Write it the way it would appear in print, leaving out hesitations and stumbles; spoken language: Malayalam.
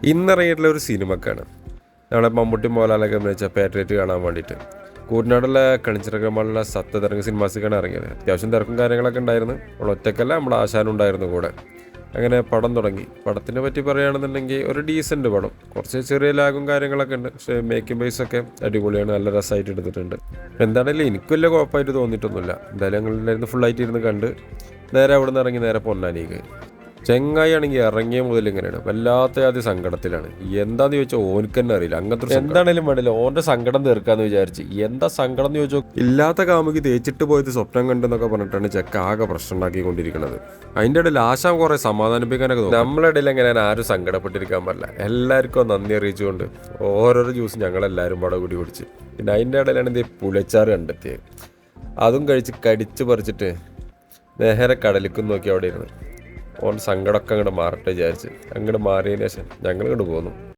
ഇന്നിറങ്ങിയിട്ടുള്ള ഒരു സിനിമക്കാണ് നമ്മളെ മമ്മൂട്ടി മോഹൻലാലൊക്കെ അഭിനയിച്ച പാട്രിയറ്റ് കാണാൻ വേണ്ടിയിട്ട് കൂറ്റനാടുള്ള കണിച്ചിറക്കമുള്ള സപ്തതരംഗ സിനിമാസിക്കാണ് ഇറങ്ങിയത്. അത്യാവശ്യം തിരക്കും കാര്യങ്ങളൊക്കെ ഉണ്ടായിരുന്നു. നമ്മൾ ഒറ്റക്കല്ല, നമ്മൾ ആശാനുണ്ടായിരുന്നു കൂടെ. അങ്ങനെ പടം തുടങ്ങി. പടത്തിനെ പറ്റി പറയുകയാണെന്നുണ്ടെങ്കിൽ ഒരു ഡീസൻറ്റ് പടം. കുറച്ച് ചെറിയ ലാഗും കാര്യങ്ങളൊക്കെ ഉണ്ട്, പക്ഷേ മേക്കിംഗ് ബേസ് ഒക്കെ അടിപൊളിയാണ്, നല്ല രസമായിട്ട് എടുത്തിട്ടുണ്ട്. എന്താണെങ്കിലും എനിക്ക് വലിയ കുഴപ്പമായിട്ട് തോന്നിയിട്ടൊന്നുമില്ല. എന്തായാലും ഞങ്ങളെല്ലായിരുന്നു ഫുള്ളായിട്ട് ഇരുന്ന് കണ്ട് നേരെ അവിടെ നിന്ന് ഇറങ്ങി നേരെ പൊന്നാനിക്ക്. ചെങ്ങായി ആണെങ്കിൽ ഇറങ്ങിയ മുതൽ ഇങ്ങനെയാണ്, വല്ലാത്ത ആദ്യ സങ്കടത്തിലാണ്. എന്താന്ന് ചോദിച്ചാൽ ഓനക്ക് തന്നെ അറിയില്ല. അങ്ങനത്തെ എന്താണേലും വേണ്ടില്ല, ഓൻ്റെ സങ്കടം തീർക്കാന്ന് വിചാരിച്ച് എന്താ സങ്കടം എന്ന് ചോദിച്ചോ, ഇല്ലാത്ത കാമുകി തേച്ചിട്ട് പോയത് സ്വപ്നം കണ്ടെന്നൊക്കെ പറഞ്ഞിട്ടാണ് ചെക്ക ആകെ പ്രശ്നം ഉണ്ടാക്കിക്കൊണ്ടിരിക്കുന്നത്. അതിൻ്റെ ഇടയിൽ ആശാൻ കുറെ സമാധാനിപ്പിക്കാനൊക്കെ തോന്നും. നമ്മളിടയിൽ എങ്ങനെ ആരും സങ്കടപ്പെട്ടിരിക്കാൻ പാടില്ല. എല്ലാവർക്കും നന്ദി അറിയിച്ചുകൊണ്ട് ഓരോരോ ജ്യൂസ് ഞങ്ങളെല്ലാവരും പട കൂടി കുടിച്ച്, പിന്നെ അതിൻ്റെ ഇടയിലാണ് ഇത് പുളിച്ചാറ് കണ്ടെത്തിയത്. അതും കഴിച്ച് കടിച്ച് പറിച്ചിട്ട് നേരെ കടലിക്കും നോക്കി അവിടെ ഇരുന്ന് ഓൻ സങ്കടമൊക്കെ അങ്ങോട്ട് മാറട്ടെ വിചാരിച്ച് അങ്ങോട്ട് മാറിയതിന് ശേഷം ഞങ്ങൾ ഇങ്ങോട്ട് പോന്നു.